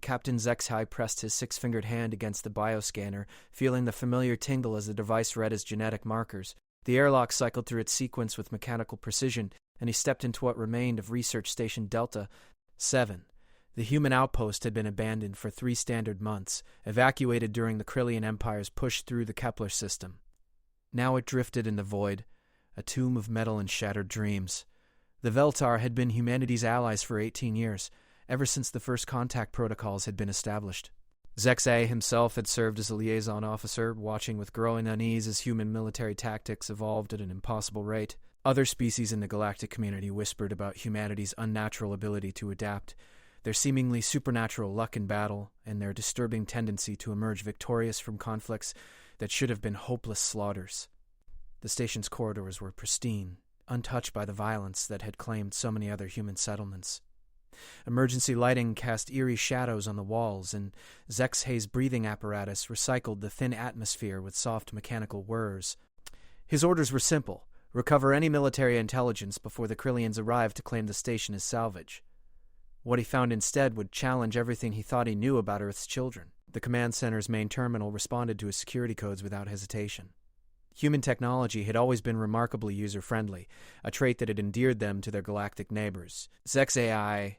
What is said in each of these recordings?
Captain HFY pressed his six-fingered hand against the bioscanner, feeling the familiar tingle as the device read his genetic markers. The airlock cycled through its sequence with mechanical precision, and he stepped into what remained of Research Station Delta 7. The human outpost had been abandoned for 3 standard months, evacuated during the Krillian Empire's push through the Kepler system. Now it drifted in the void, a tomb of metal and shattered dreams. The Veltar had been humanity's allies for 18 years, ever since the first contact protocols had been established. HFY himself had served as a liaison officer, watching with growing unease as human military tactics evolved at an impossible rate. Other species in the galactic community whispered about humanity's unnatural ability to adapt, their seemingly supernatural luck in battle, and their disturbing tendency to emerge victorious from conflicts that should have been hopeless slaughters. The station's corridors were pristine, untouched by the violence that had claimed so many other human settlements. Emergency lighting cast eerie shadows on the walls, and HFY's breathing apparatus recycled the thin atmosphere with soft mechanical whirs. His orders were simple: recover any military intelligence before the Krillians arrived to claim the station as salvage. What he found instead would challenge everything he thought he knew about Earth's children. The command center's main terminal responded to his security codes without hesitation. Human technology had always been remarkably user-friendly, a trait that had endeared them to their galactic neighbors. HFY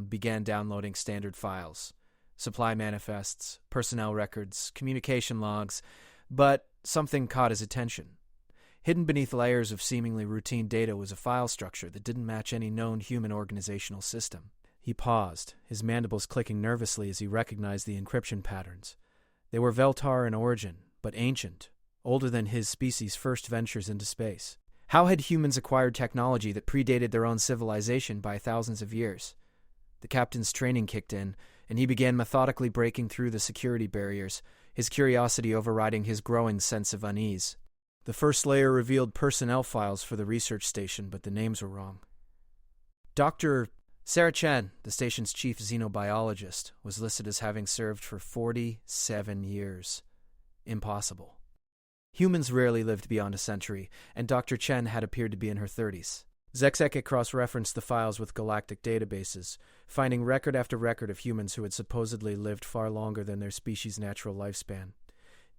began downloading standard files, supply manifests, personnel records, communication logs, but something caught his attention. Hidden beneath layers of seemingly routine data was a file structure that didn't match any known human organizational system. He paused, his mandibles clicking nervously as he recognized the encryption patterns. They were Veltar in origin, but ancient, older than his species' first ventures into space. How had humans acquired technology that predated their own civilization by thousands of years? The captain's training kicked in, and he began methodically breaking through the security barriers, his curiosity overriding his growing sense of unease. The first layer revealed personnel files for the research station, but the names were wrong. Dr. Sarah Chen, the station's chief xenobiologist, was listed as having served for 47 years. Impossible. Humans rarely lived beyond a century, and Dr. Chen had appeared to be in her 30s. HFY cross-referenced the files with galactic databases, finding record after record of humans who had supposedly lived far longer than their species' natural lifespan.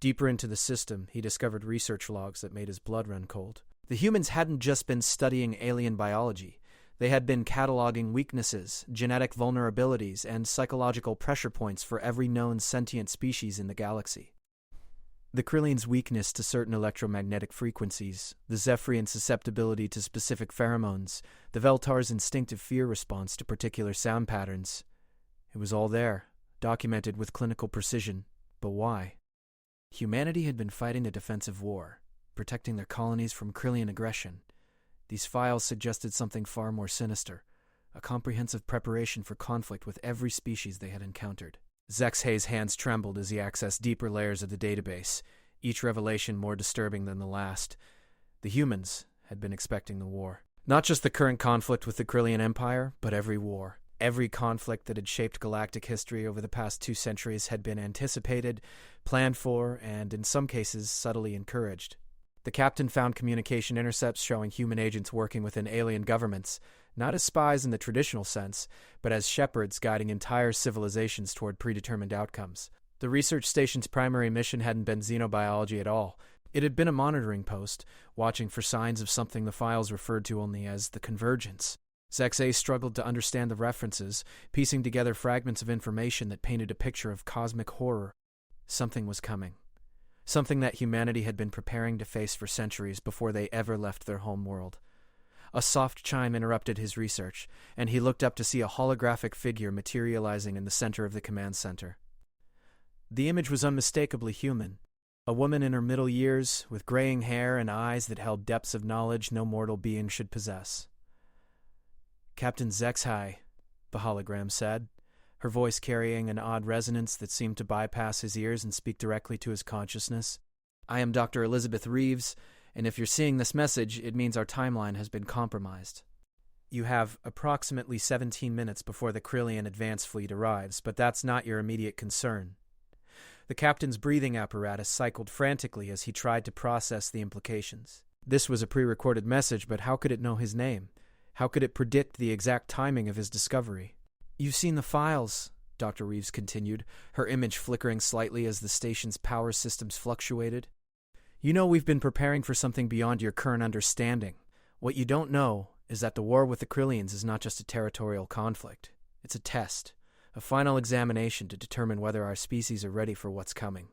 Deeper into the system, he discovered research logs that made his blood run cold. The humans hadn't just been studying alien biology. They had been cataloging weaknesses, genetic vulnerabilities, and psychological pressure points for every known sentient species in the galaxy. The Krillians' weakness to certain electromagnetic frequencies, the Zephyrian susceptibility to specific pheromones, the Veltar's instinctive fear response to particular sound patterns. It was all there, documented with clinical precision. But why? Humanity had been fighting a defensive war, protecting their colonies from Krillian aggression. These files suggested something far more sinister, a comprehensive preparation for conflict with every species they had encountered. HFY's hands trembled as he accessed deeper layers of the database, each revelation more disturbing than the last. The humans had been expecting the war. Not just the current conflict with the Krillian Empire, but every war. Every conflict that had shaped galactic history over the past 2 centuries had been anticipated, planned for, and in some cases subtly encouraged. The captain found communication intercepts showing human agents working within alien governments, not as spies in the traditional sense, but as shepherds guiding entire civilizations toward predetermined outcomes. The research station's primary mission hadn't been xenobiology at all. It had been a monitoring post, watching for signs of something the files referred to only as the convergence. HFY struggled to understand the references, piecing together fragments of information that painted a picture of cosmic horror. Something was coming. Something that humanity had been preparing to face for centuries before they ever left their home world. A soft chime interrupted his research, and he looked up to see a holographic figure materializing in the center of the command center. The image was unmistakably human. A woman in her middle years, with graying hair and eyes that held depths of knowledge no mortal being should possess. "Captain HFY," the hologram said, her voice carrying an odd resonance that seemed to bypass his ears and speak directly to his consciousness. "I am Dr. Elizabeth Reeves, and if you're seeing this message, it means our timeline has been compromised. You have approximately 17 minutes before the Krillian advance fleet arrives, but that's not your immediate concern." The captain's breathing apparatus cycled frantically as he tried to process the implications. This was a pre-recorded message, but how could it know his name? How could it predict the exact timing of his discovery? "You've seen the files," Dr. Reeves continued, her image flickering slightly as the station's power systems fluctuated. You know, we've been preparing for something beyond your current understanding. What you don't know is that the war with the Krillians is not just a territorial conflict. It's a test, a final examination to determine whether our species are ready for what's coming.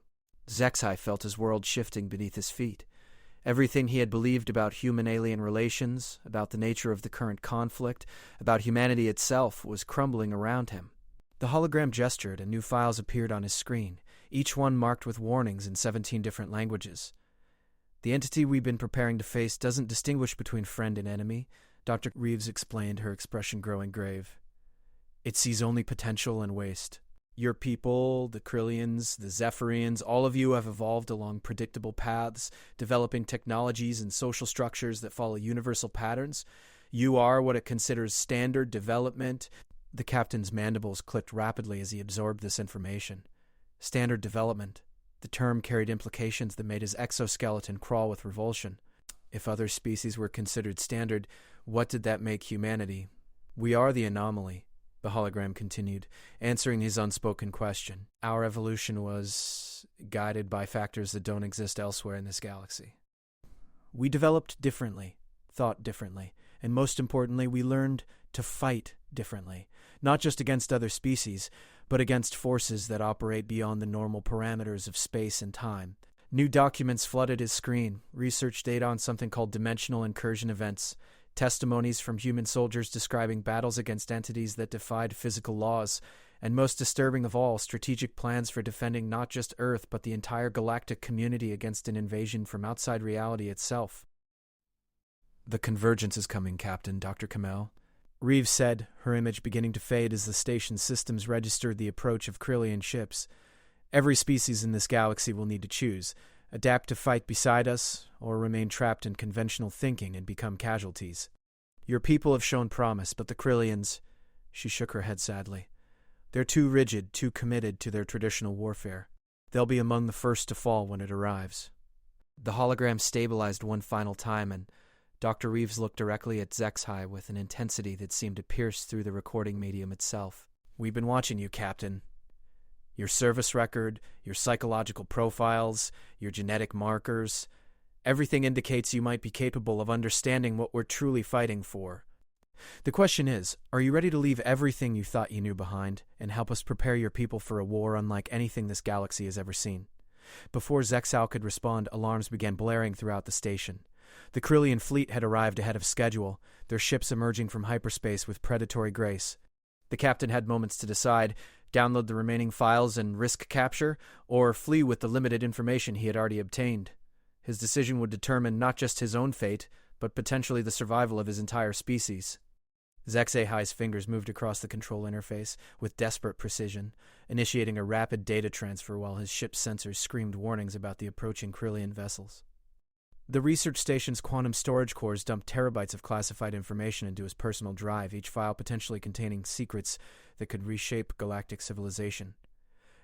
Zexai felt his world shifting beneath his feet. Everything he had believed about human-alien relations, about the nature of the current conflict, about humanity itself, was crumbling around him. The hologram gestured and new files appeared on his screen, each one marked with warnings in 17 different languages. The entity we've been preparing to face doesn't distinguish between friend and enemy, Dr. Reeves explained, her expression growing grave. It sees only potential and waste. Your people, the Krillians, the Zephyrians, all of you have evolved along predictable paths, developing technologies and social structures that follow universal patterns. You are what it considers standard development. The captain's mandibles clicked rapidly as he absorbed this information. Standard development. The term carried implications that made his exoskeleton crawl with revulsion. If other species were considered standard, what did that make humanity? We are the anomaly, the hologram continued, answering his unspoken question. Our evolution was guided by factors that don't exist elsewhere in this galaxy. We developed differently, thought differently, and most importantly, we learned to fight differently, not just against other species, but against forces that operate beyond the normal parameters of space and time. New documents flooded his screen, research data on something called dimensional incursion events, testimonies from human soldiers describing battles against entities that defied physical laws, and most disturbing of all, strategic plans for defending not just Earth but the entire galactic community against an invasion from outside reality itself. The convergence is coming, Captain, Dr. Kamel, Reeves said, her image beginning to fade as the station's systems registered the approach of Krillian ships. Every species in this galaxy will need to choose. Adapt to fight beside us, or remain trapped in conventional thinking and become casualties. Your people have shown promise, but the Krillians, she shook her head sadly. They're too rigid, too committed to their traditional warfare. They'll be among the first to fall when it arrives. The hologram stabilized one final time, and Dr. Reeves looked directly at Zexai with an intensity that seemed to pierce through the recording medium itself. We've been watching you, Captain. Your service record, your psychological profiles, your genetic markers, everything indicates you might be capable of understanding what we're truly fighting for. The question is, are you ready to leave everything you thought you knew behind and help us prepare your people for a war unlike anything this galaxy has ever seen? Before Zexal could respond, alarms began blaring throughout the station. The Krillian fleet had arrived ahead of schedule, their ships emerging from hyperspace with predatory grace. The captain had moments to decide, download the remaining files and risk capture, or flee with the limited information he had already obtained. His decision would determine not just his own fate, but potentially the survival of his entire species. Zexahai's fingers moved across the control interface with desperate precision, initiating a rapid data transfer while his ship's sensors screamed warnings about the approaching Krillian vessels. The research station's quantum storage cores dumped terabytes of classified information into his personal drive, each file potentially containing secrets that could reshape galactic civilization.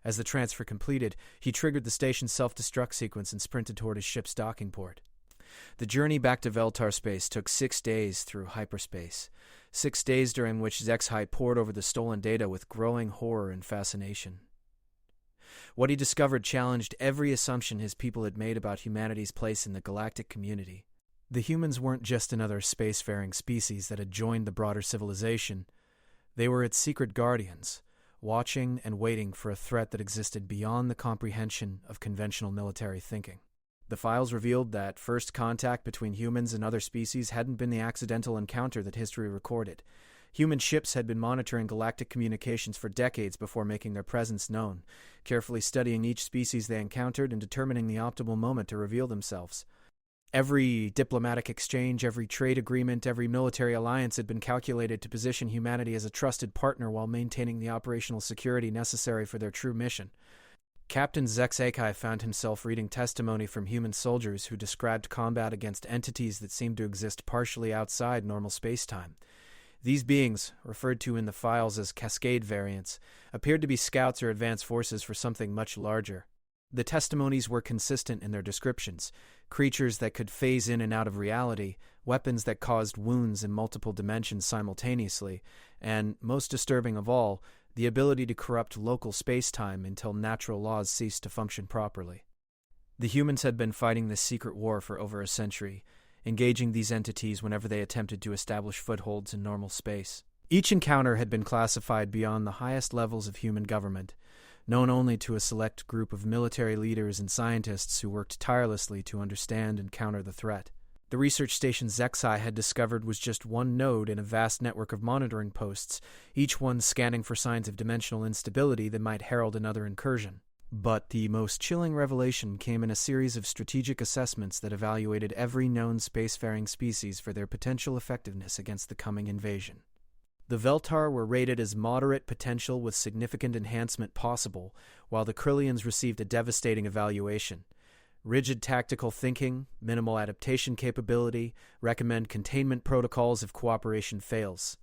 As the transfer completed, he triggered the station's self-destruct sequence and sprinted toward his ship's docking port. The journey back to Veltar space took 6 days through hyperspace, 6 days during which Zexai pored over the stolen data with growing horror and fascination. What he discovered challenged every assumption his people had made about humanity's place in the galactic community. The humans weren't just another spacefaring species that had joined the broader civilization. They were its secret guardians, watching and waiting for a threat that existed beyond the comprehension of conventional military thinking. The files revealed that first contact between humans and other species hadn't been the accidental encounter that history recorded. Human ships had been monitoring galactic communications for decades before making their presence known, carefully studying each species they encountered and determining the optimal moment to reveal themselves. Every diplomatic exchange, every trade agreement, every military alliance had been calculated to position humanity as a trusted partner while maintaining the operational security necessary for their true mission. Captain Zexakai found himself reading testimony from human soldiers who described combat against entities that seemed to exist partially outside normal space-time. These beings, referred to in the files as Cascade variants, appeared to be scouts or advanced forces for something much larger. The testimonies were consistent in their descriptions: creatures that could phase in and out of reality, weapons that caused wounds in multiple dimensions simultaneously, and, most disturbing of all, the ability to corrupt local space-time until natural laws ceased to function properly. The humans had been fighting this secret war for over a century, engaging these entities whenever they attempted to establish footholds in normal space. Each encounter had been classified beyond the highest levels of human government, known only to a select group of military leaders and scientists who worked tirelessly to understand and counter the threat. The research station HFY had discovered was just one node in a vast network of monitoring posts, each one scanning for signs of dimensional instability that might herald another incursion. But the most chilling revelation came in a series of strategic assessments that evaluated every known spacefaring species for their potential effectiveness against the coming invasion. The Veltar were rated as moderate potential with significant enhancement possible, while the Krillians received a devastating evaluation. Rigid tactical thinking, minimal adaptation capability, recommend containment protocols if cooperation fails.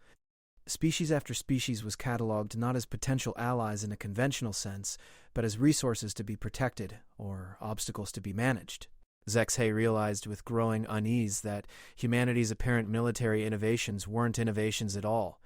Species after species was cataloged not as potential allies in a conventional sense, but as resources to be protected, or obstacles to be managed. Zexhay realized with growing unease that humanity's apparent military innovations weren't innovations at all.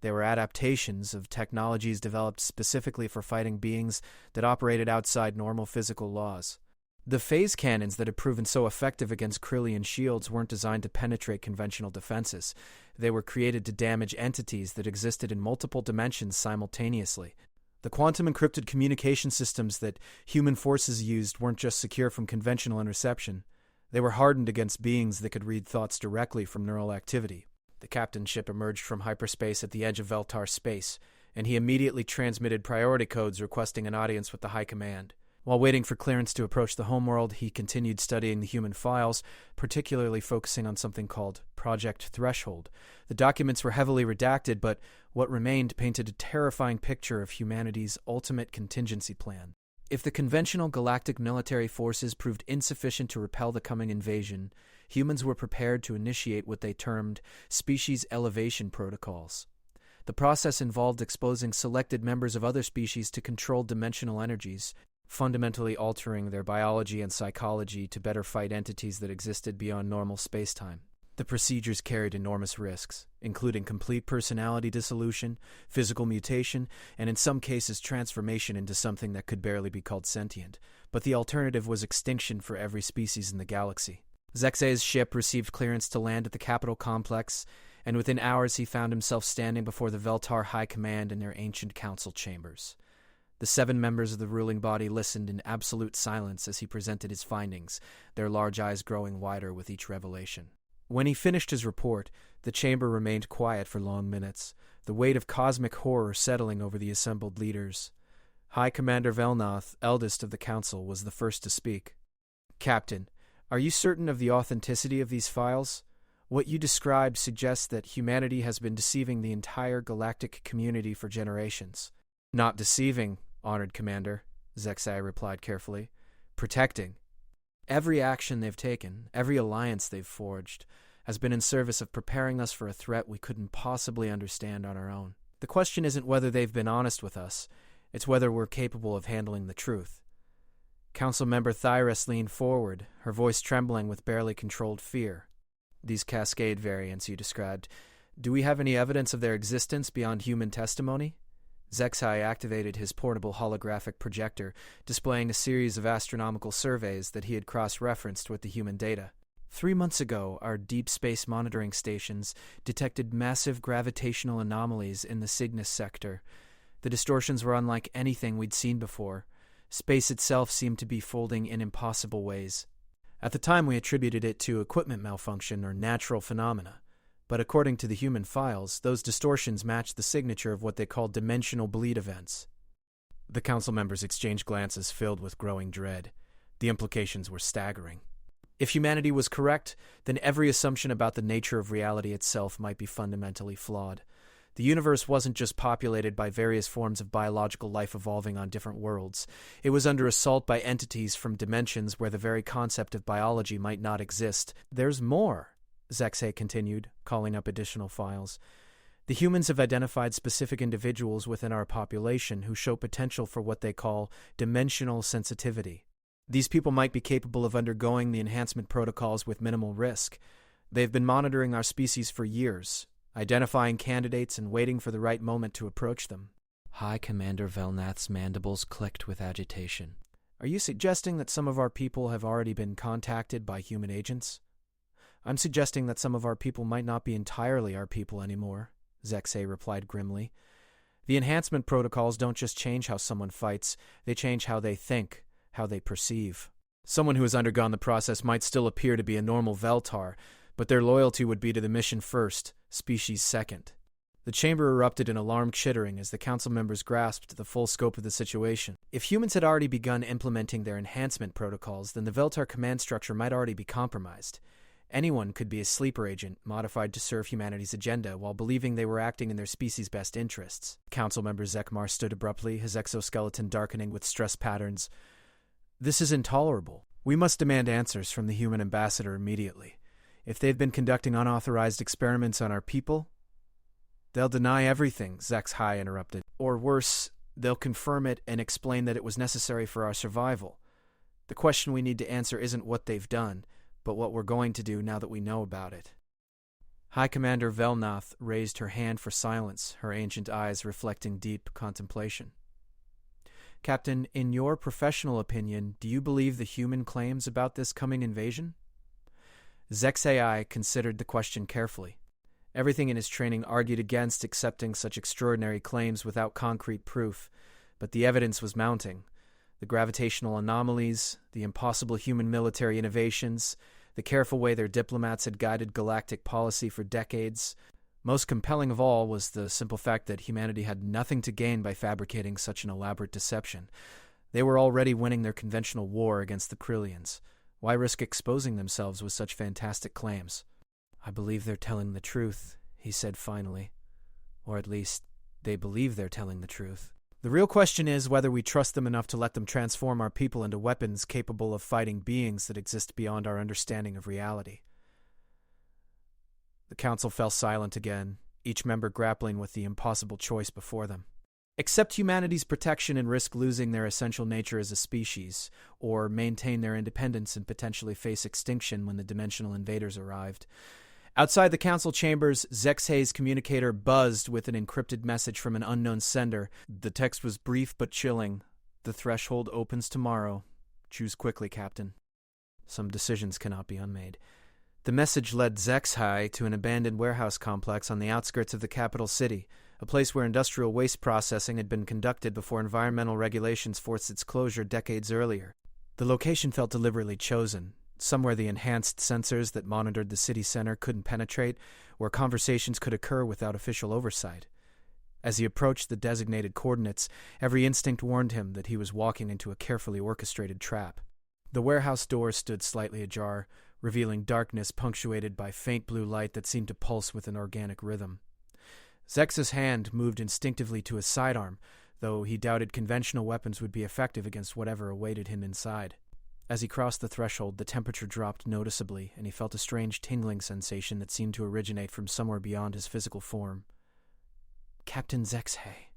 They were adaptations of technologies developed specifically for fighting beings that operated outside normal physical laws. The phase cannons that had proven so effective against Krillian shields weren't designed to penetrate conventional defenses. They were created to damage entities that existed in multiple dimensions simultaneously. The quantum encrypted communication systems that human forces used weren't just secure from conventional interception. They were hardened against beings that could read thoughts directly from neural activity. The captain's ship emerged from hyperspace at the edge of Veltar space, and he immediately transmitted priority codes requesting an audience with the High Command. While waiting for clearance to approach the homeworld, he continued studying the human files, particularly focusing on something called Project Threshold. The documents were heavily redacted, but what remained painted a terrifying picture of humanity's ultimate contingency plan. If the conventional galactic military forces proved insufficient to repel the coming invasion, humans were prepared to initiate what they termed species elevation protocols. The process involved exposing selected members of other species to controlled dimensional energies, fundamentally altering their biology and psychology to better fight entities that existed beyond normal spacetime. The procedures carried enormous risks, including complete personality dissolution, physical mutation, and in some cases transformation into something that could barely be called sentient. But the alternative was extinction for every species in the galaxy. Zexay's ship received clearance to land at the capital complex, and within hours he found himself standing before the Veltar High Command in their ancient council chambers. The 7 members of the ruling body listened in absolute silence as he presented his findings, their large eyes growing wider with each revelation. When he finished his report, the chamber remained quiet for long minutes, the weight of cosmic horror settling over the assembled leaders. High Commander Velnoth, eldest of the council, was the first to speak. "Captain, are you certain of the authenticity of these files? What you described suggests that humanity has been deceiving the entire galactic community for generations." "Not deceiving, honored Commander," Zexay replied carefully. "Protecting. Every action they've taken, every alliance they've forged, has been in service of preparing us for a threat we couldn't possibly understand on our own. The question isn't whether they've been honest with us, it's whether we're capable of handling the truth." Council member Thyrus leaned forward, her voice trembling with barely controlled fear. "These cascade variants you described, do we have any evidence of their existence beyond human testimony?" Zexay activated his portable holographic projector, displaying a series of astronomical surveys that he had cross-referenced with the human data. 3 months ago, our deep space monitoring stations detected massive gravitational anomalies in the Cygnus sector. The distortions were unlike anything we'd seen before. Space itself seemed to be folding in impossible ways. At the time, we attributed it to equipment malfunction or natural phenomena. But according to the human files, those distortions matched the signature of what they called dimensional bleed events. The council members exchanged glances filled with growing dread. The implications were staggering. If humanity was correct, then every assumption about the nature of reality itself might be fundamentally flawed. The universe wasn't just populated by various forms of biological life evolving on different worlds. It was under assault by entities from dimensions where the very concept of biology might not exist. "There's more," Zexay continued, calling up additional files. "The humans have identified specific individuals within our population who show potential for what they call dimensional sensitivity. These people might be capable of undergoing the enhancement protocols with minimal risk. They've been monitoring our species for years, identifying candidates and waiting for the right moment to approach them. High Commander Velnath's mandibles clicked with agitation. Are you suggesting that some of our people have already been contacted by human agents? I'm suggesting that some of our people might not be entirely our people anymore, Zexay replied grimly. The enhancement protocols don't just change how someone fights, they change how they think, how they perceive. Someone who has undergone the process might still appear to be a normal Veltar, but their loyalty would be to the mission first, species second. The chamber erupted in alarmed chittering as the council members grasped the full scope of the situation. If humans had already begun implementing their enhancement protocols, then the Veltar command structure might already be compromised. Anyone could be a sleeper agent, modified to serve humanity's agenda, while believing they were acting in their species' best interests. Council member Zekmar stood abruptly, his exoskeleton darkening with stress patterns. This is intolerable. We must demand answers from the human ambassador immediately. If they've been conducting unauthorized experiments on our people, they'll deny everything, Zexhai interrupted. Or worse, they'll confirm it and explain that it was necessary for our survival. The question we need to answer isn't what they've done, but what we're going to do now that we know about it. High Commander Velnath raised her hand for silence, her ancient eyes reflecting deep contemplation. Captain, in your professional opinion, do you believe the human claims about this coming invasion? Zexai considered the question carefully. Everything in his training argued against accepting such extraordinary claims without concrete proof, but the evidence was mounting. The gravitational anomalies, the impossible human military innovations, the careful way their diplomats had guided galactic policy for decades. Most compelling of all was the simple fact that humanity had nothing to gain by fabricating such an elaborate deception. They were already winning their conventional war against the Krillians. Why risk exposing themselves with such fantastic claims? I believe they're telling the truth, he said finally. Or at least, they believe they're telling the truth. The real question is whether we trust them enough to let them transform our people into weapons capable of fighting beings that exist beyond our understanding of reality. The council fell silent again, each member grappling with the impossible choice before them. Accept humanity's protection and risk losing their essential nature as a species, or maintain their independence and potentially face extinction when the dimensional invaders arrived. Outside the council chambers, Zexhay's communicator buzzed with an encrypted message from an unknown sender. The text was brief but chilling. The threshold opens tomorrow. Choose quickly, Captain. Some decisions cannot be unmade. The message led Zexhay to an abandoned warehouse complex on the outskirts of the capital city, a place where industrial waste processing had been conducted before environmental regulations forced its closure decades earlier. The location felt deliberately chosen, somewhere the enhanced sensors that monitored the city center couldn't penetrate, where conversations could occur without official oversight. As he approached the designated coordinates, every instinct warned him that he was walking into a carefully orchestrated trap. The warehouse door stood slightly ajar, revealing darkness punctuated by faint blue light that seemed to pulse with an organic rhythm. Zex's hand moved instinctively to his sidearm, though he doubted conventional weapons would be effective against whatever awaited him inside. As he crossed the threshold, the temperature dropped noticeably, and he felt a strange tingling sensation that seemed to originate from somewhere beyond his physical form. Captain Zexhay.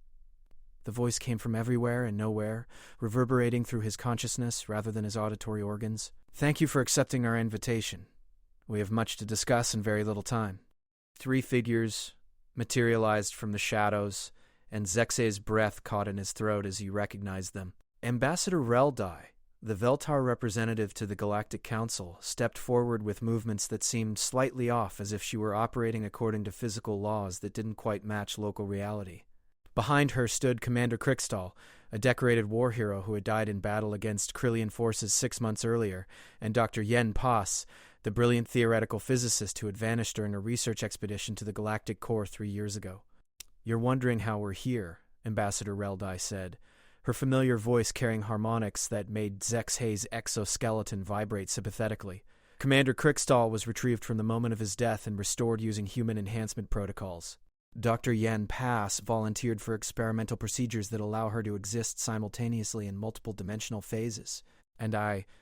The voice came from everywhere and nowhere, reverberating through his consciousness rather than his auditory organs. Thank you for accepting our invitation. We have much to discuss in very little time. 3 figures materialized from the shadows, and Zexay's breath caught in his throat as he recognized them. Ambassador Reldai, the Veltar representative to the Galactic Council, stepped forward with movements that seemed slightly off, as if she were operating according to physical laws that didn't quite match local reality. Behind her stood Commander Krikstal, a decorated war hero who had died in battle against Krillian forces 6 months earlier, and Dr. Yen Pas, the brilliant theoretical physicist who had vanished during a research expedition to the Galactic Core 3 years ago. You're wondering how we're here, Ambassador Reldai said, her familiar voice carrying harmonics that made Zexhay's exoskeleton vibrate sympathetically. Commander Krikstal was retrieved from the moment of his death and restored using human enhancement protocols. Dr. Yen Pas volunteered for experimental procedures that allow her to exist simultaneously in multiple dimensional phases. And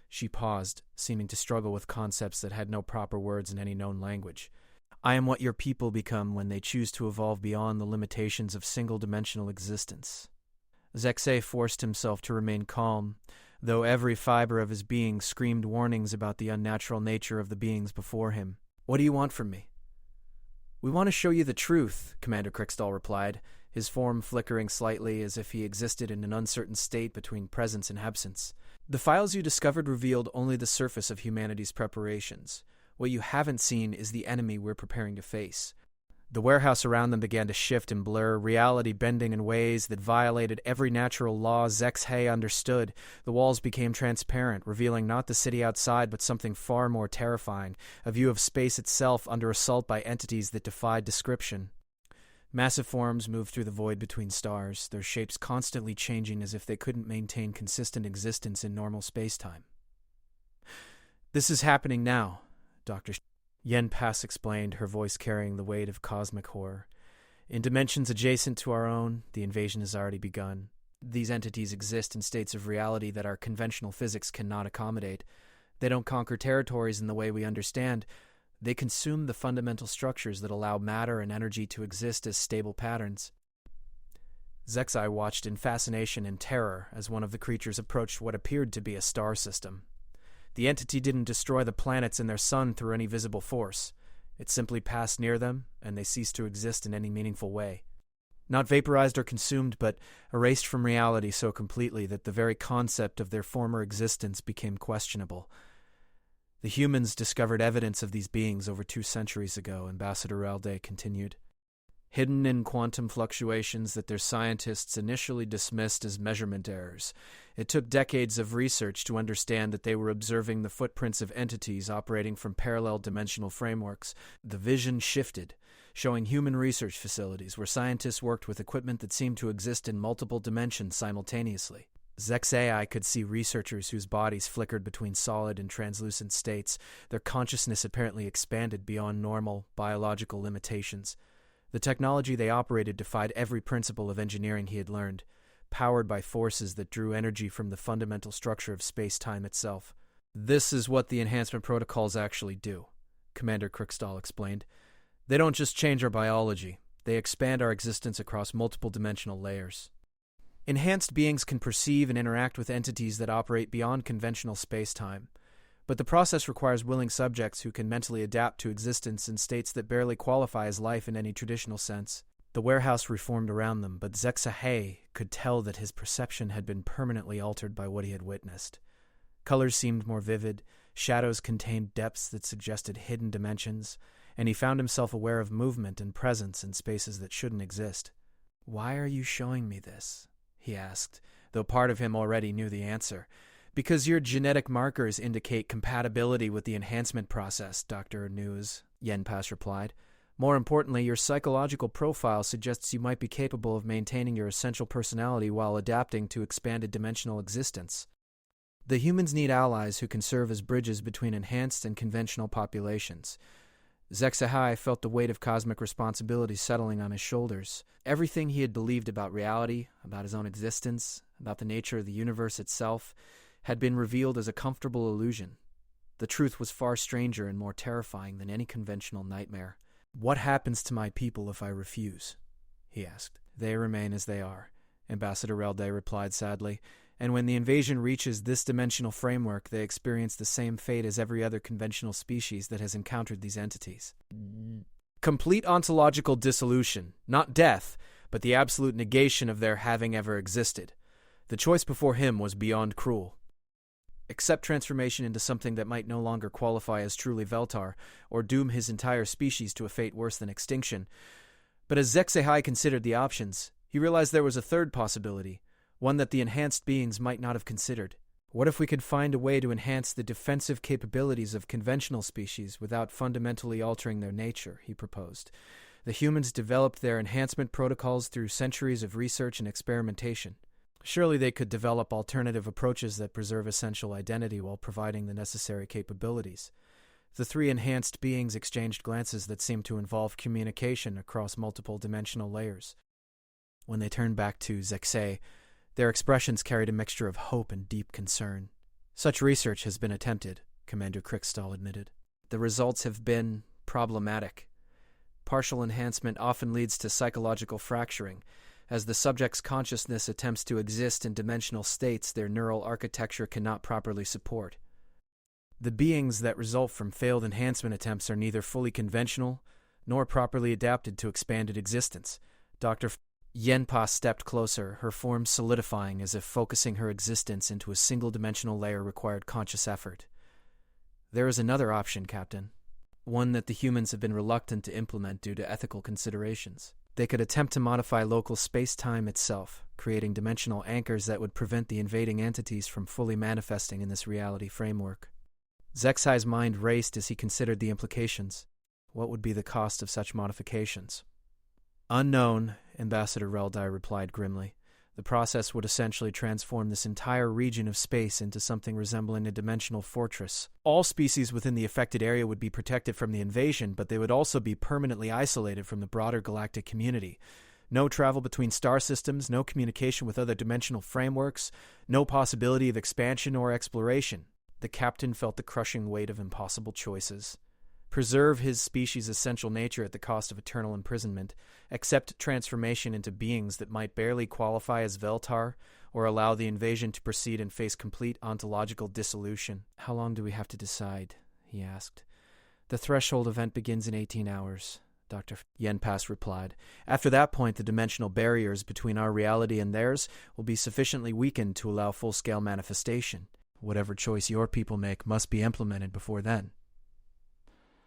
she paused, seeming to struggle with concepts that had no proper words in any known language. I am what your people become when they choose to evolve beyond the limitations of single-dimensional existence. Zexay forced himself to remain calm, though every fiber of his being screamed warnings about the unnatural nature of the beings before him. What do you want from me? We want to show you the truth, Commander Krikstal replied, his form flickering slightly as if he existed in an uncertain state between presence and absence. The files you discovered revealed only the surface of humanity's preparations. What you haven't seen is the enemy we're preparing to face. The warehouse around them began to shift and blur, reality bending in ways that violated every natural law Zexhe understood. The walls became transparent, revealing not the city outside but something far more terrifying, a view of space itself under assault by entities that defied description. Massive forms moved through the void between stars, their shapes constantly changing as if they couldn't maintain consistent existence in normal spacetime. "This is happening now," Dr. Yen Pass explained, her voice carrying the weight of cosmic horror. "In dimensions adjacent to our own, the invasion has already begun. These entities exist in states of reality that our conventional physics cannot accommodate. They don't conquer territories in the way we understand. They consume the fundamental structures that allow matter and energy to exist as stable patterns." Zexai watched in fascination and terror as one of the creatures approached what appeared to be a star system. The entity didn't destroy the planets in their sun through any visible force. It simply passed near them, and they ceased to exist in any meaningful way. Not vaporized or consumed, but erased from reality so completely that the very concept of their former existence became questionable. The humans discovered evidence of these beings over 2 centuries ago, Ambassador Elde continued. Hidden in quantum fluctuations that their scientists initially dismissed as measurement errors. It took decades of research to understand that they were observing the footprints of entities operating from parallel dimensional frameworks. The vision shifted, showing human research facilities where scientists worked with equipment that seemed to exist in multiple dimensions simultaneously. Zexai could see researchers whose bodies flickered between solid and translucent states, their consciousness apparently expanded beyond normal biological limitations. The technology they operated defied every principle of engineering he had learned, powered by forces that drew energy from the fundamental structure of space-time itself. "This is what the enhancement protocols actually do," Commander Krickstall explained. "They don't just change our biology, they expand our existence across multiple dimensional layers. Enhanced beings can perceive and interact with entities that operate beyond conventional space-time. But the process requires willing subjects who can mentally adapt to existence in states that barely qualify as life in any traditional sense." The warehouse reformed around them, but Zexai could tell that his perception had been permanently altered by what he had witnessed. Colors seemed more vivid, shadows contained depths that suggested hidden dimensions, and he found himself aware of movement and presence in spaces that shouldn't exist. "Why are you showing me this?" he asked, though part of him already knew the answer. "Because your genetic markers indicate compatibility with the enhancement process, Dr. News," Yen Pass replied. "More importantly, your psychological profile suggests you might be capable of maintaining your essential personality while adapting to expanded dimensional existence. The humans need allies who can serve as bridges between enhanced and conventional populations." Zexai felt the weight of cosmic responsibility settling on his shoulders. Everything he had believed about reality, about his own existence, about the nature of the universe itself, had been revealed as a comfortable illusion. The truth was far stranger and more terrifying than any conventional nightmare. "What happens to my people if I refuse?" he asked. "They remain as they are," Ambassador Elde replied sadly, "and when the invasion reaches this dimensional framework, they experience the same fate as every other conventional species that has encountered these entities. Complete ontological dissolution, not death, but the absolute negation of their having ever existed. The choice before him was beyond cruel. Accept transformation into something that might no longer qualify as truly Veltar, or doom his entire species to a fate worse than extinction. But as Zexai considered the options, he realized there was a third possibility, one that the enhanced beings might not have considered. What if we could find a way to enhance the defensive capabilities of conventional species without fundamentally altering their nature, he proposed. The humans developed their enhancement protocols through centuries of research and experimentation. Surely they could develop alternative approaches that preserve essential identity while providing the necessary capabilities. The 3 enhanced beings exchanged glances that seemed to involve communication across multiple dimensional layers. When they turned back to Zexai, their expressions carried a mixture of hope and deep concern. "Such research has been attempted," Commander Krickstall admitted. "The results have been problematic. Partial enhancement often leads to psychological fracturing. As the subject's consciousness attempts to exist in dimensional states their neural architecture cannot properly support. The beings that result from failed enhancement attempts are neither fully conventional nor properly adapted to expanded existence." Yenpa stepped closer, her form solidifying as if focusing her existence into a single-dimensional layer required conscious effort. There is another option, Captain. One that the humans have been reluctant to implement due to ethical considerations. They could attempt to modify local space-time itself, creating dimensional anchors that would prevent the invading entities from fully manifesting in this reality framework. Zexai's mind raced as he considered the implications. What would be the cost of such modifications? Unknown, Ambassador Reldai replied grimly. The process would essentially transform this entire region of space into something resembling a dimensional fortress. All species within the affected area would be protected from the invasion, but they would also be permanently isolated from the broader galactic community. No travel between star systems, no communication with other dimensional frameworks, no possibility of expansion or exploration. The captain felt the crushing weight of impossible choices. Preserve his species' essential nature at the cost of eternal imprisonment, accept transformation into beings that might barely qualify as Veltar, or allow the invasion to proceed and face complete ontological dissolution. How long do we have to decide? He asked. The threshold event begins in 18 hours, Dr. Yenpas replied. After that point, the dimensional barriers between our reality and theirs will be sufficiently weakened to allow full-scale manifestation. Whatever choice your people make must be implemented before then.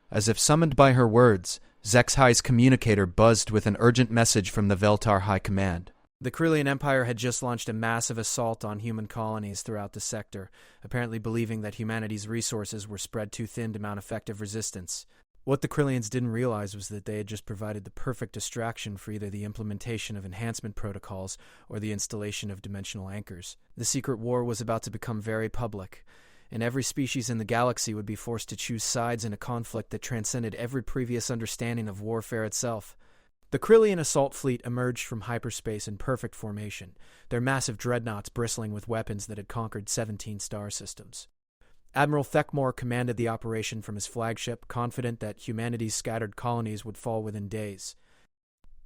As if summoned by her words, Zexai's communicator buzzed with an urgent message from the Veltar High Command. The Corellian Empire had just launched a massive assault on human colonies throughout the sector, apparently believing that humanity's resources were spread too thin to mount effective resistance. What the Corellians didn't realize was that they had just provided the perfect distraction for either the implementation of enhancement protocols or the installation of dimensional anchors. The secret war was about to become very public, and every species in the galaxy would be forced to choose sides in a conflict that transcended every previous understanding of warfare itself. The Corellian assault fleet emerged from hyperspace in perfect formation, their massive dreadnoughts bristling with weapons that had conquered 17 star systems. Admiral Thekmore commanded the operation from his flagship, confident that humanity's scattered colonies would fall within days.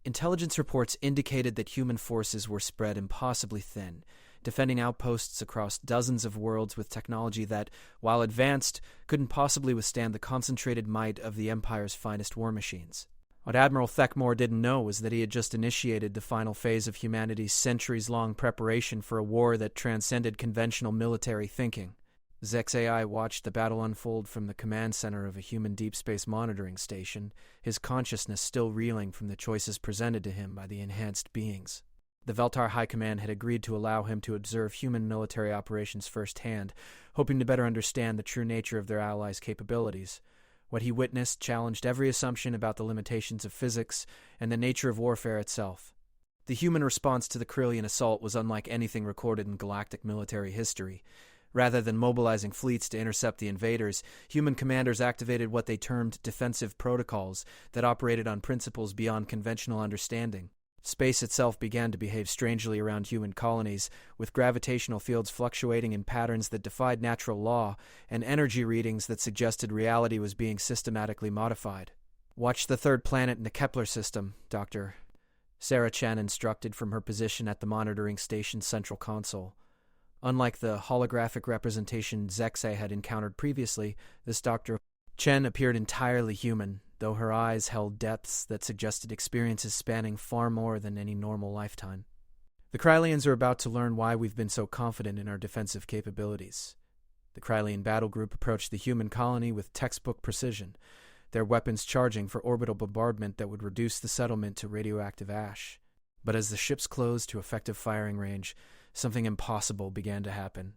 Intelligence reports indicated that human forces were spread impossibly thin, defending outposts across dozens of worlds with technology that, while advanced, couldn't possibly withstand the concentrated might of the Empire's finest war machines. What Admiral Thekmore didn't know was that he had just initiated the final phase of humanity's centuries-long preparation for a war that transcended conventional military thinking. Zexai watched the battle unfold from the command center of a human deep space monitoring station, his consciousness still reeling from the choices presented to him by the enhanced beings. The Veltar High Command had agreed to allow him to observe human military operations firsthand, hoping to better understand the true nature of their allies' capabilities. What he witnessed challenged every assumption about the limitations of physics and the nature of warfare itself. The human response to the Corellian assault was unlike anything recorded in galactic military history. Rather than mobilizing fleets to intercept the invaders, human commanders activated what they termed defensive protocols that operated on principles beyond conventional understanding. Space itself began to behave strangely around human colonies, with gravitational fields fluctuating in patterns that defied natural law and energy readings that suggested reality was being systematically modified. "Watch the third planet in the Kepler system, Doctor," Sarah Chen instructed from her position at the monitoring station's central console. Unlike the holographic representation Zexai had encountered previously, this Dr. Chen appeared entirely human, though her eyes held depths that suggested experiences spanning far more than any normal lifetime. "The Krylians are about to learn why we've been so confident in our defensive capabilities." The Krylian battle group approached the human colony with textbook precision, their weapons charging for orbital bombardment that would reduce the settlement to radioactive ash. But as the ships closed to effective firing range, something impossible began to happen.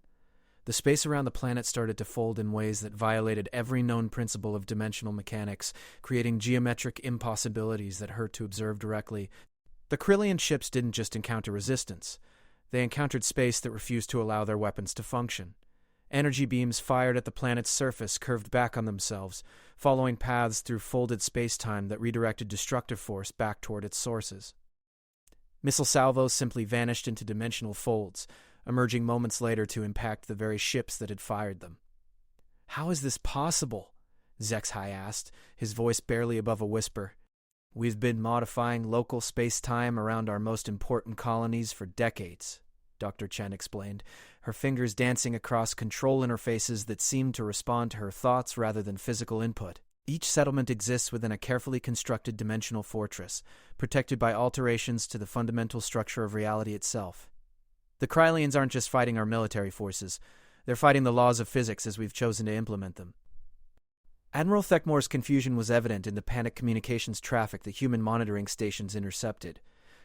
The space around the planet started to fold in ways that violated every known principle of dimensional mechanics, creating geometric impossibilities that hurt to observe directly. The Corellian ships didn't just encounter resistance. They encountered space that refused to allow their weapons to function. Energy beams fired at the planet's surface curved back on themselves, following paths through folded space-time that redirected destructive force back toward its sources. Missile salvos simply vanished into dimensional folds, emerging moments later to impact the very ships that had fired them. "How is this possible?" Zexai asked, his voice barely above a whisper. "We've been modifying local space-time around our most important colonies for decades," Dr. Chen explained, her fingers dancing across control interfaces that seemed to respond to her thoughts rather than physical input. Each settlement exists within a carefully constructed dimensional fortress, protected by alterations to the fundamental structure of reality itself. The Krylians aren't just fighting our military forces, they're fighting the laws of physics as we've chosen to implement them. Admiral Thekmore's confusion was evident in the panic communications traffic the human monitoring stations intercepted.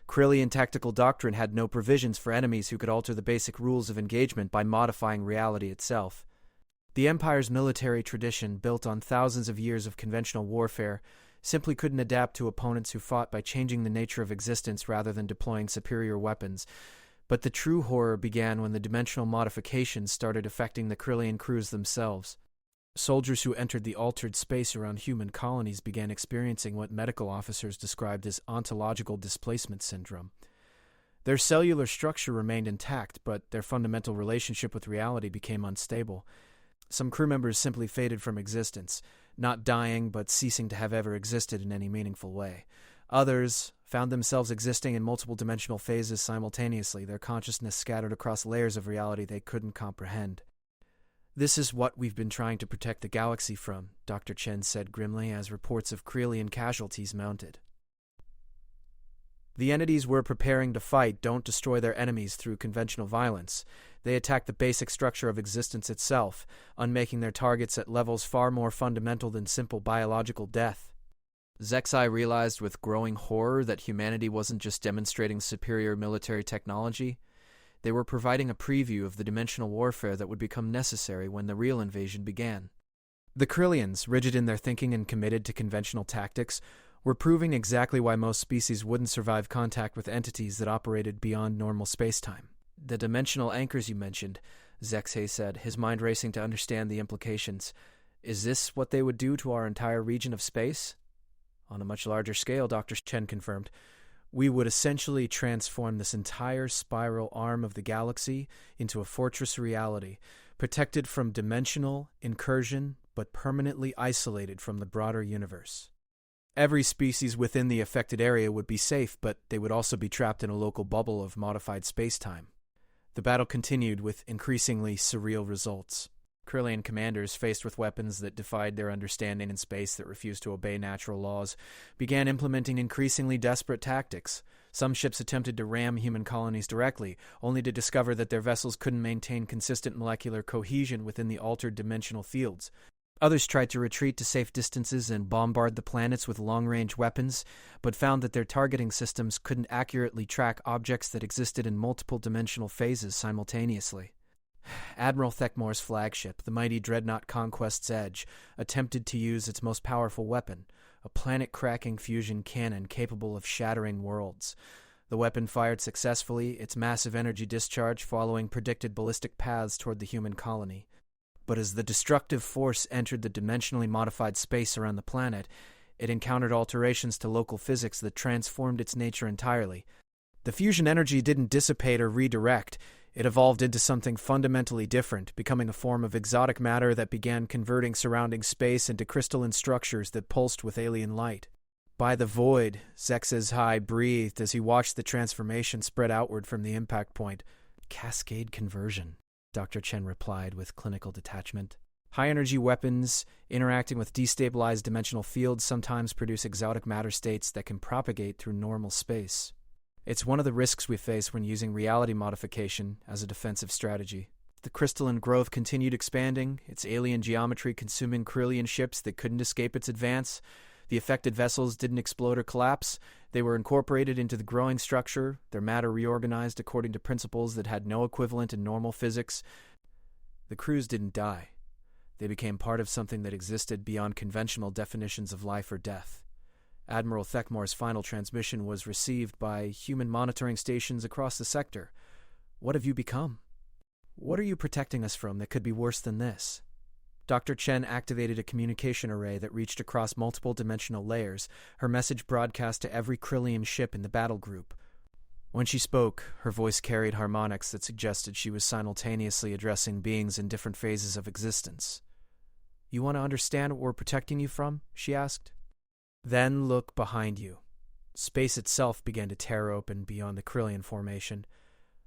Krylian tactical doctrine had no provisions for enemies who could alter the basic rules of engagement by modifying reality itself. The Empire's military tradition, built on thousands of years of conventional warfare, simply couldn't adapt to opponents who fought by changing the nature of existence rather than deploying superior weapons. But the true horror began when the dimensional modifications started affecting the Krylian crews themselves. Soldiers who entered the altered space around human colonies began experiencing what medical officers described as ontological displacement syndrome. Their cellular structure remained intact, but their fundamental relationship with reality became unstable. Some crew members simply faded from existence, not dying but ceasing to have ever existed in any meaningful way. Others found themselves existing in multiple dimensional phases simultaneously, their consciousness scattered across layers of reality they couldn't comprehend. "This is what we've been trying to protect the galaxy from," Dr. Chen said grimly as reports of Krylian casualties mounted. "The entities we're preparing to fight don't destroy their enemies through conventional violence. They attack the basic structure of existence itself, unmaking their targets at levels far more fundamental than simple biological death." Zexai realized with growing horror that humanity wasn't just demonstrating superior military technology. They were providing a preview of the dimensional warfare that would become necessary when the real invasion began. The Krylians, rigid in their thinking and committed to conventional tactics, were proving exactly why most species wouldn't survive contact with entities that operated beyond normal spacetime. "The dimensional anchors you mentioned," Zexai said, his mind racing to understand the implications. "Is this what they would do to our entire region of space?" "On a much larger scale," Dr. Chen confirmed. "We would essentially transform this entire spiral arm of the galaxy into a fortress reality, protected from dimensional incursion but permanently isolated from the broader universe. Every species within the affected area would be safe, but they would also be trapped in a local bubble of modified spacetime." The battle continued with increasingly surreal results. Krylian commanders, faced with weapons that defied their understanding in space that refused to obey natural laws, began implementing increasingly desperate tactics. Some ships attempted to ram human colonies directly, only to discover that their vessels couldn't maintain consistent molecular cohesion within the altered dimensional fields. Others tried to retreat to safe distances and bombard the planets with long-range weapons, but found that their targeting systems couldn't accurately track objects that existed in multiple dimensional phases simultaneously. Admiral Thekmore's flagship, the mighty dreadnought Conquest's Edge, attempted to use its most powerful weapon, a planet-cracking fusion cannon capable of shattering worlds. The weapon fired successfully, its massive energy discharge following predicted ballistic paths toward the human colony. But as the destructive force entered the dimensionally modified space around the planet, it encountered alterations to local physics that transformed its nature entirely. The fusion energy didn't dissipate or redirect. It evolved into something fundamentally different, becoming a form of exotic matter that began converting surrounding space into crystalline structures that pulsed with alien light. "By the void," Zexai breathed as he watched the transformation spread outward from the impact point. "Cascade conversion," Dr. Chen replied with clinical detachment. "High-energy weapons interacting with destabilized dimensional fields sometimes produce exotic matter states that can propagate through normal space. It's one of the risks we face when using reality modification as a defensive strategy." The crystalline growth continued expanding, its alien geometry consuming Krylian ships that couldn't escape its advance. The affected vessels didn't explode or collapse. They were incorporated into the growing structure, their matter reorganized according to principles that had no equivalent in normal physics. The crews didn't die. They became part of something that existed beyond conventional definitions of life or death. Admiral Thekmore's final transmission was received by human monitoring stations across the sector. "What have you become? What are you protecting us from that could be worse than this?" Dr. Chen activated a communication array that reached across multiple dimensional layers, her message broadcast to every Krylian ship in the battle group. When she spoke, her voice carried harmonics that suggested she was simultaneously addressing beings in different phases of existence. "You want to understand what we're protecting you from?" she asked. "Then look behind you." Space itself began to tear open beyond the Krylian formation,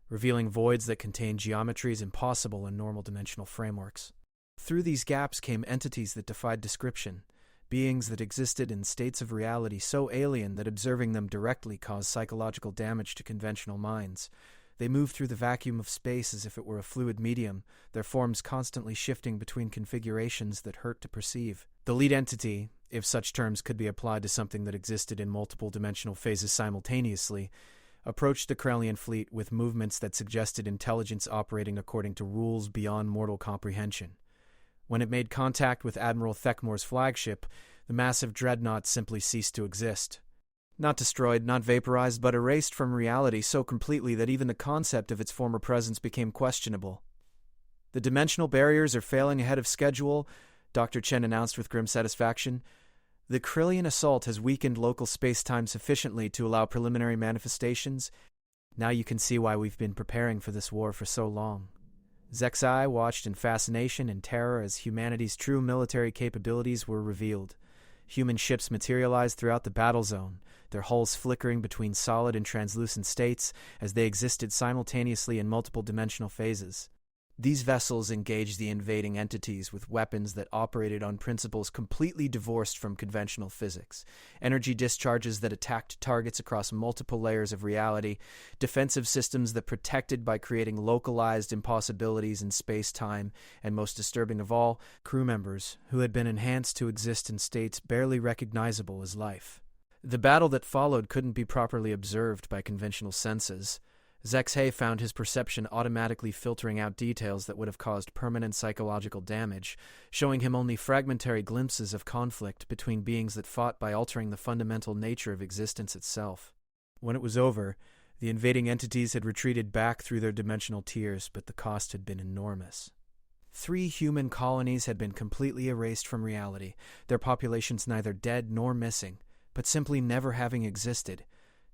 revealing voids that contained geometries impossible in normal dimensional frameworks. Through these gaps came entities that defied description, beings that existed in states of reality so alien that observing them directly caused psychological damage to conventional minds. They moved through the vacuum of space as if it were a fluid medium, their forms constantly shifting between configurations that hurt to perceive. The lead entity, if such terms could be applied to something that existed in multiple dimensional phases simultaneously, approached the Krellian fleet with movements that suggested intelligence operating according to rules beyond mortal comprehension. When it made contact with Admiral Thekmore's flagship, the massive dreadnought simply ceased to exist. Not destroyed, not vaporized, but erased from reality so completely that even the concept of its former presence became questionable. "The dimensional barriers are failing ahead of schedule," Dr. Chen announced with grim satisfaction. "The Krellian assault has weakened local space-time sufficiently to allow preliminary manifestations. Now you can see why we've been preparing for this war for so long." Zexai watched in fascination and terror as humanity's true military capabilities were revealed. Human ships materialized throughout the battle zone, their hulls flickering between solid and translucent states as they existed simultaneously in multiple dimensional phases. These vessels engaged the invading entities with weapons that operated on principles completely divorced from conventional physics, energy discharges that attacked targets across multiple layers of reality, defensive systems that protected by creating localized impossibilities in space-time, and most disturbing of all, crew members who had been enhanced to exist in states barely recognizable as life. The battle that followed couldn't be properly observed by conventional senses. Zexai found his perception automatically filtering out details that would have caused permanent psychological damage, showing him only fragmentary glimpses of conflict between beings that fought by altering the fundamental nature of existence itself. When it was over, the invading entities had retreated back through their dimensional tiers, but the cost had been enormous. 3 human colonies had been completely erased from reality, their populations neither dead nor missing, but simply never having existed.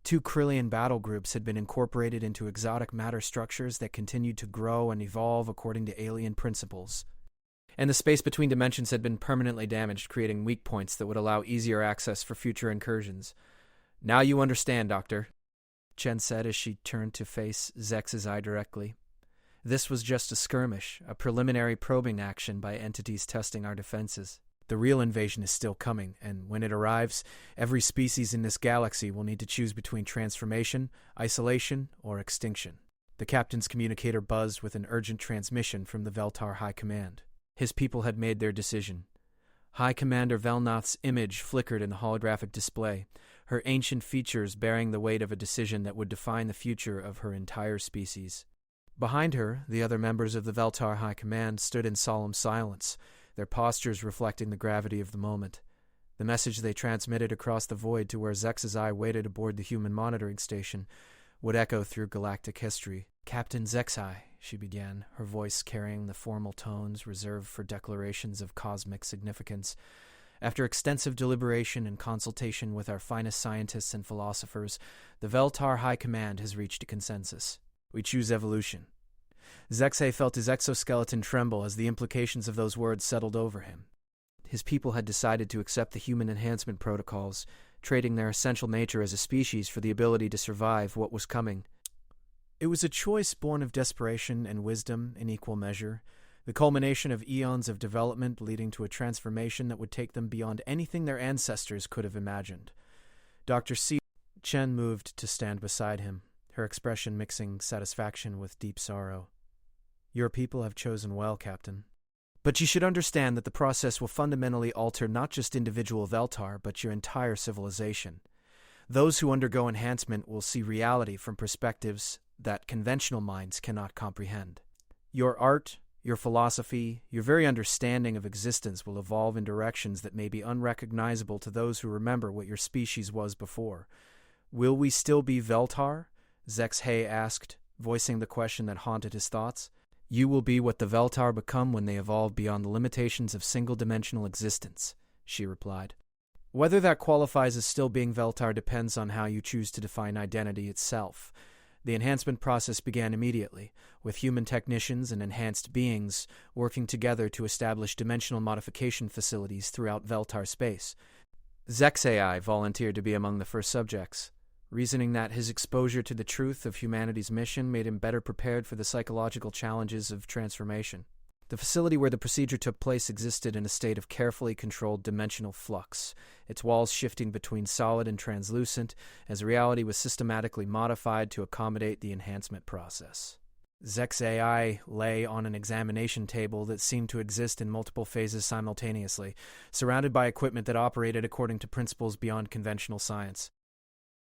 2 Krellian battle groups had been incorporated into exotic matter structures that continued to grow and evolve according to alien principles. And the space between dimensions had been permanently damaged, creating weak points that would allow easier access for future incursions. "Now you understand, Doctor," Chen said as she turned to face Zexai directly. "This was just a skirmish, a preliminary probing action by entities testing our defenses. The real invasion is still coming, and when it arrives, every species in this galaxy will need to choose between transformation, isolation, or extinction." The captain's communicator buzzed with an urgent transmission from the Veltar High Command. His people had made their decision. High Commander Velnath's image flickered in the holographic display, her ancient features bearing the weight of a decision that would define the future of her entire species. Behind her, the other members of the Veltar High Command stood in solemn silence, their postures reflecting the gravity of the moment. The message they transmitted across the void to where Zexai waited aboard the human monitoring station would echo through galactic history. "Captain Zexai," she began, her voice carrying the formal tones reserved for declarations of cosmic significance. "After extensive deliberation and consultation with our finest scientists and philosophers, the Veltar High Command has reached a consensus. We choose evolution." Zexai felt his exoskeleton tremble as the implications of those words settled over him. His people had decided to accept the human enhancement protocols, trading their essential nature as a species for the ability to survive what was coming. It was a choice born of desperation and wisdom in equal measure, the culmination of eons of development leading to a transformation that would take them beyond anything their ancestors could have imagined. Dr. Chen moved to stand beside him, her expression mixing satisfaction with deep sorrow. "Your people have chosen well, Captain. But you should understand that the process will fundamentally alter not just individual Veltar, but your entire civilization. Those who undergo enhancement will see reality from perspectives that conventional minds cannot comprehend. Your art, your philosophy, your very understanding of existence will evolve in directions that may be unrecognizable to those who remember what your species was before. Will we still be Veltar?" Zexai asked, voicing the question that haunted his thoughts. "You will be what the Veltar become when they evolve beyond the limitations of single-dimensional existence," she replied. "Whether that qualifies as still being Veltar depends on how you choose to define identity itself. The enhancement process began immediately, with human technicians and enhanced beings working together to establish dimensional modification facilities throughout Veltar space. Zexai volunteered to be among the first subjects, reasoning that his exposure to the truth of humanity's mission made him better prepared for the psychological challenges of transformation. The facility where the procedure took place existed in a state of carefully controlled dimensional flux, its walls shifting between solid and translucent as reality was systematically modified to accommodate the enhancement process. Zek's AI lay on an examination table that seemed to exist in multiple phases simultaneously, surrounded by equipment that operated according to principles beyond conventional science.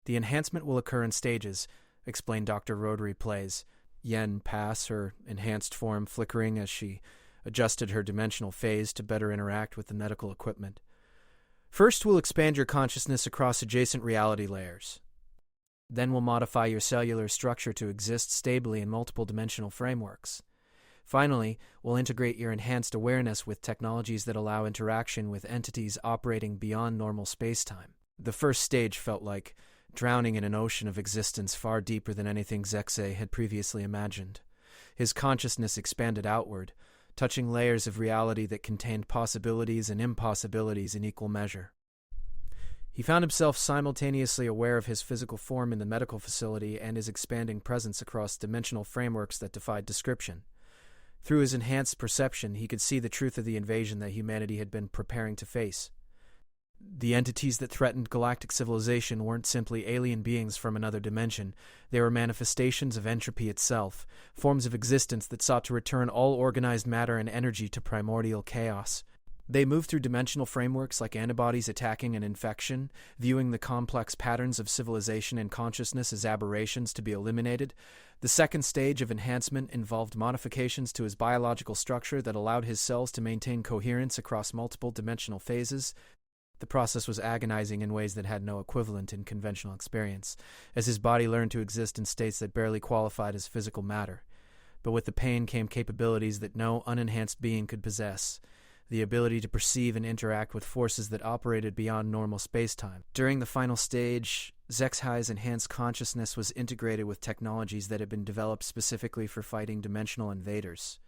The enhancement will occur in stages, explained Dr. Rotary Plays, Yen Pass, her enhanced form flickering as she adjusted her dimensional phase to better interact with the medical equipment. First, we'll expand your consciousness across adjacent reality layers. Then we'll modify your cellular structure to exist stably in multiple dimensional frameworks. Finally, we'll integrate your enhanced awareness with technologies that allow interaction with entities operating beyond normal space-time. The first stage felt like drowning in an ocean of existence far deeper than anything Zekse had previously imagined. His consciousness expanded outward, touching layers of reality that contained possibilities and impossibilities in equal measure. He found himself simultaneously aware of his physical form in the medical facility and his expanding presence across dimensional frameworks that defied description. Through his enhanced perception, he could see the truth of the invasion that humanity had been preparing to face. The entities that threatened galactic civilization weren't simply alien beings from another dimension. They were manifestations of entropy itself, forms of existence that sought to return all organized matter and energy to primordial chaos. They moved through dimensional frameworks like antibodies attacking an infection, viewing the complex patterns of civilization and consciousness as aberrations to be eliminated. The second stage of enhancement involved modifications to his biological structure that allowed his cells to maintain coherence across multiple dimensional phases. The process was agonizing in ways that had no equivalent in conventional experience, as his body learned to exist in states that barely qualified as physical matter. But with the pain came capabilities that no unenhanced being could possess, the ability to perceive and interact with forces that operated beyond normal space-time. During the final stage, Zekhai's enhanced consciousness was integrated with technologies that had been developed specifically for fighting dimensional invaders.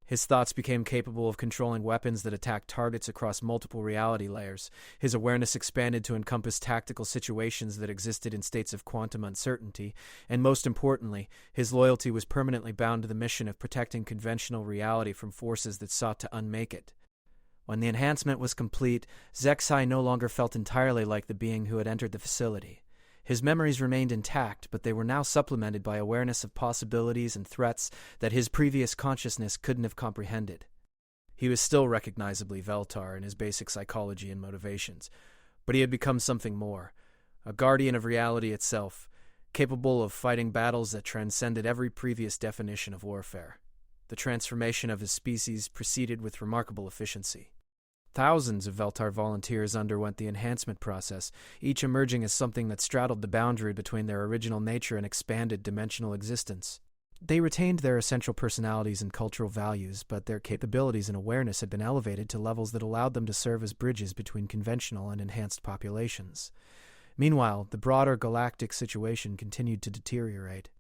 His thoughts became capable of controlling weapons that attacked targets across multiple reality layers. His awareness expanded to encompass tactical situations that existed in states of quantum uncertainty, and most importantly, his loyalty was permanently bound to the mission of protecting conventional reality from forces that sought to unmake it. When the enhancement was complete, Zekhai no longer felt entirely like the being who had entered the facility. His memories remained intact, but they were now supplemented by awareness of possibilities and threats that his previous consciousness couldn't have comprehended. He was still recognizably Veltar in his basic psychology and motivations, but he had become something more, a guardian of reality itself, capable of fighting battles that transcended every previous definition of warfare. The transformation of his species proceeded with remarkable efficiency. Thousands of Veltar volunteers underwent the enhancement process, each emerging as something that straddled the boundary between their original nature and expanded dimensional existence. They retained their essential personalities and cultural values, but their capabilities and awareness had been elevated to levels that allowed them to serve as bridges between conventional and enhanced populations. Meanwhile, the broader galactic situation continued to deteriorate.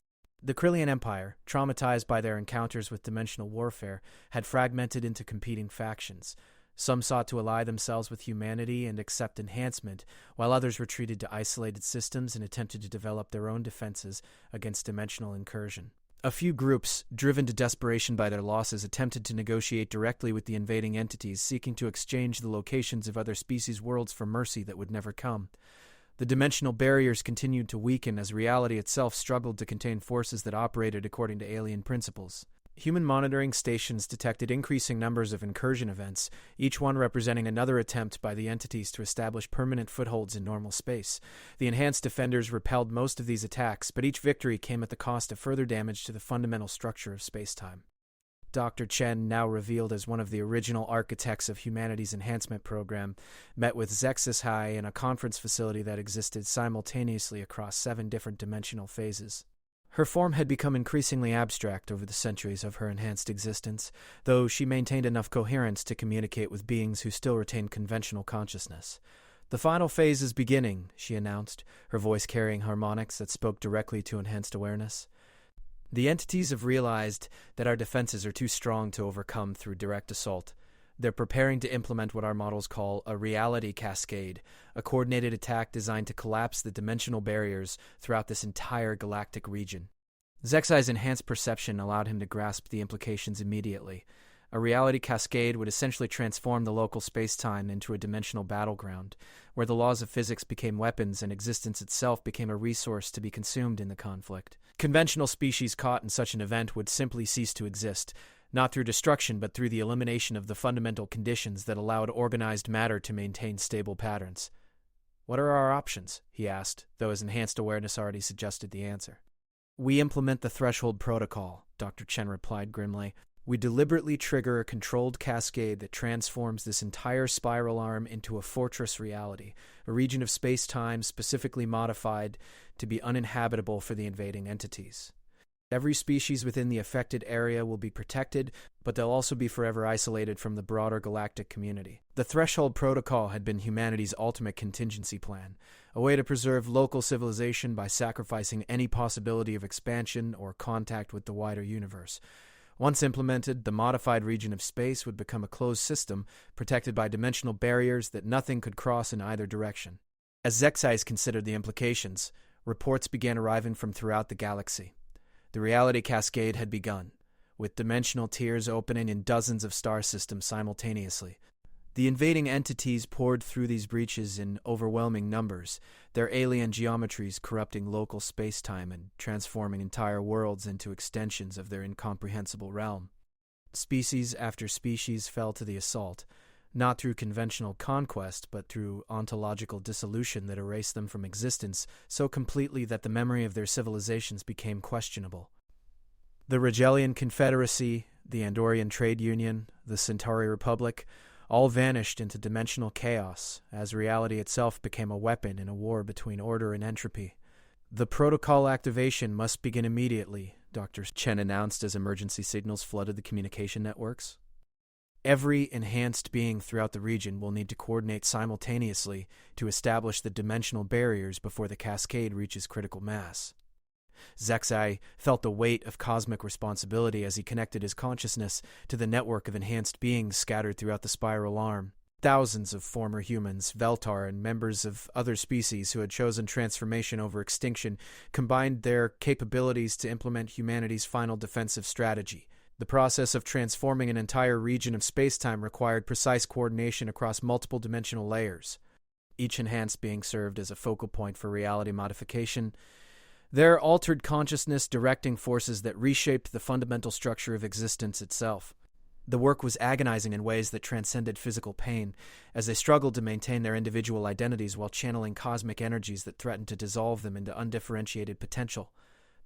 The Krillian Empire, traumatized by their encounters with dimensional warfare, had fragmented into competing factions. Some sought to ally themselves with humanity and accept enhancement, while others retreated to isolated systems and attempted to develop their own defenses against dimensional incursion. A few groups, driven to desperation by their losses, attempted to negotiate directly with the invading entities, seeking to exchange the locations of other species' worlds for mercy that would never come. The dimensional barriers continued to weaken as reality itself struggled to contain forces that operated according to alien principles. Human monitoring stations detected increasing numbers of incursion events, each one representing another attempt by the entities to establish permanent footholds in normal space. The enhanced defenders repelled most of these attacks, but each victory came at the cost of further damage to the fundamental structure of space-time. Dr. Chen, now revealed as one of the original architects of humanity's enhancement program, met with Zekhai in a conference facility that existed simultaneously across 7 different dimensional phases. Her form had become increasingly abstract over the centuries of her enhanced existence, though she maintained enough coherence to communicate with beings who still retained conventional consciousness. "The final phase is beginning," she announced, her voice carrying harmonics that spoke directly to enhanced awareness. "The entities have realized that our defenses are too strong to overcome through direct assault. They're preparing to implement what our models call a reality cascade, a coordinated attack designed to collapse the dimensional barriers throughout this entire galactic region." Zekhai's enhanced perception allowed him to grasp the implications immediately. A reality cascade would essentially transform the local space-time into a dimensional battleground, where the laws of physics became weapons and existence itself became a resource to be consumed in the conflict. Conventional species caught in such an event would simply cease to exist, not through destruction but through the elimination of the fundamental conditions that allowed organized matter to maintain stable patterns. "What are our options?" he asked, though his enhanced awareness already suggested the answer. "We implement the threshold protocol," Dr. Chen replied grimly. "We deliberately trigger a controlled cascade that transforms this entire spiral arm into a fortress reality, a region of space-time specifically modified to be uninhabitable for the invading entities. Every species within the affected area will be protected, but they'll also be forever isolated from the broader galactic community." The Threshold Protocol had been humanity's ultimate contingency plan, a way to preserve local civilization by sacrificing any possibility of expansion or contact with the wider universe. Once implemented, the modified region of space would become a closed system, protected by dimensional barriers that nothing could cross in either direction. As Zexais considered the implications, reports began arriving from throughout the galaxy. The reality cascade had begun, with dimensional tiers opening in dozens of star systems simultaneously. The invading entities poured through these breaches in overwhelming numbers, their alien geometries corrupting local space-time and transforming entire worlds into extensions of their incomprehensible realm. Species after species fell to the assault, not through conventional conquest, but through ontological dissolution that erased them from existence so completely that the memory of their civilizations became questionable. The Rigelian Confederacy, the Andorian Trade Union, the Centauri Republic, all vanished into dimensional chaos as reality itself became a weapon in a war between order and entropy. "The protocol activation must begin immediately," Dr. Chen announced as emergency signals flooded the communication networks. "Every enhanced being throughout the region will need to coordinate simultaneously to establish the dimensional barriers before the cascade reaches critical mass." Zexai felt the weight of cosmic responsibility as he connected his consciousness to the network of enhanced beings scattered throughout the spiral arm. Thousands of former humans, Veltar, and members of other species who had chosen transformation over extinction combined their capabilities to implement humanity's final defensive strategy. The process of transforming an entire region of spacetime required precise coordination across multiple dimensional layers. Each enhanced being served as a focal point for reality modification, their altered consciousness directing forces that reshaped the fundamental structure of existence itself. The work was agonizing in ways that transcended physical pain, as they struggled to maintain their individual identities while channeling cosmic energies that threatened to dissolve them into undifferentiated potential.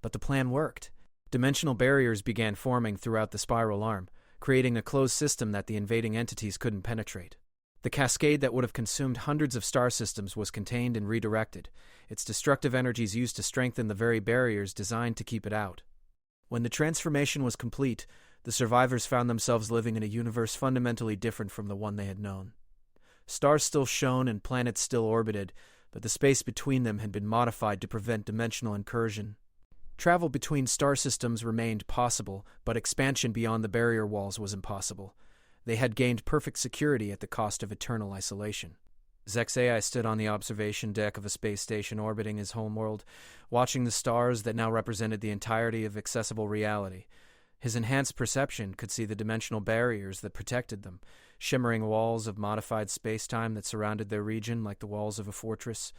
But the plan worked. Dimensional barriers began forming throughout the spiral arm, creating a closed system that the invading entities couldn't penetrate. The cascade that would have consumed hundreds of star systems was contained and redirected, its destructive energies used to strengthen the very barriers designed to keep it out. When the transformation was complete, the survivors found themselves living in a universe fundamentally different from the one they had known. Stars still shone and planets still orbited, but the space between them had been modified to prevent dimensional incursion. Travel between star systems remained possible, but expansion beyond the barrier walls was impossible. They had gained perfect security at the cost of eternal isolation. Zexai stood on the observation deck of a space station orbiting his homeworld, watching the stars that now represented the entirety of accessible reality. His enhanced perception could see the dimensional barriers that protected them, shimmering walls of modified space-time that surrounded their region like the walls of a fortress.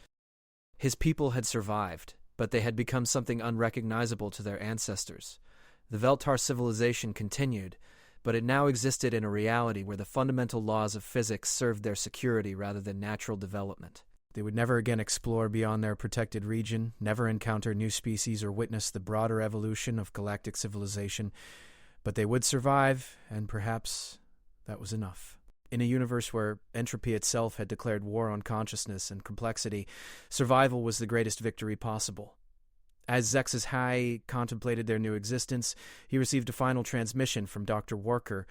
His people had survived, but they had become something unrecognizable to their ancestors. The Veltar civilization continued, but it now existed in a reality where the fundamental laws of physics served their security rather than natural development. They would never again explore beyond their protected region, never encounter new species or witness the broader evolution of galactic civilization, but they would survive, and perhaps that was enough. In a universe where entropy itself had declared war on consciousness and complexity, survival was the greatest victory possible. As Zexai contemplated their new existence, he received a final transmission from Dr. Worker.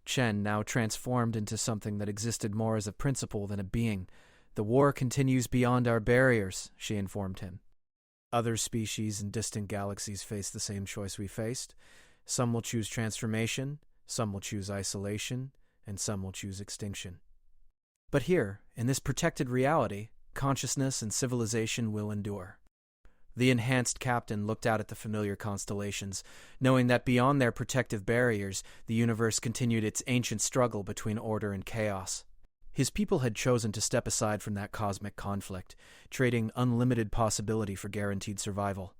Chen now transformed into something that existed more as a principle than a being. "The war continues beyond our barriers," she informed him. "Other species in distant galaxies face the same choice we faced. Some will choose transformation, some will choose isolation, and some will choose extinction. But here, in this protected reality, consciousness and civilization will endure." The enhanced captain looked out at the familiar constellations, knowing that beyond their protective barriers, the universe continued its ancient struggle between order and chaos. His people had chosen to step aside from that cosmic conflict, trading unlimited possibility for guaranteed survival.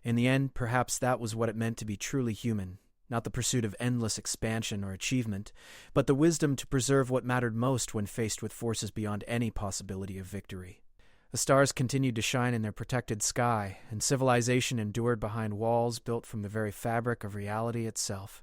In the end, perhaps that was what it meant to be truly human, not the pursuit of endless expansion or achievement, but the wisdom to preserve what mattered most when faced with forces beyond any possibility of victory. The stars continued to shine in their protected sky, and civilization endured behind walls built from the very fabric of reality itself.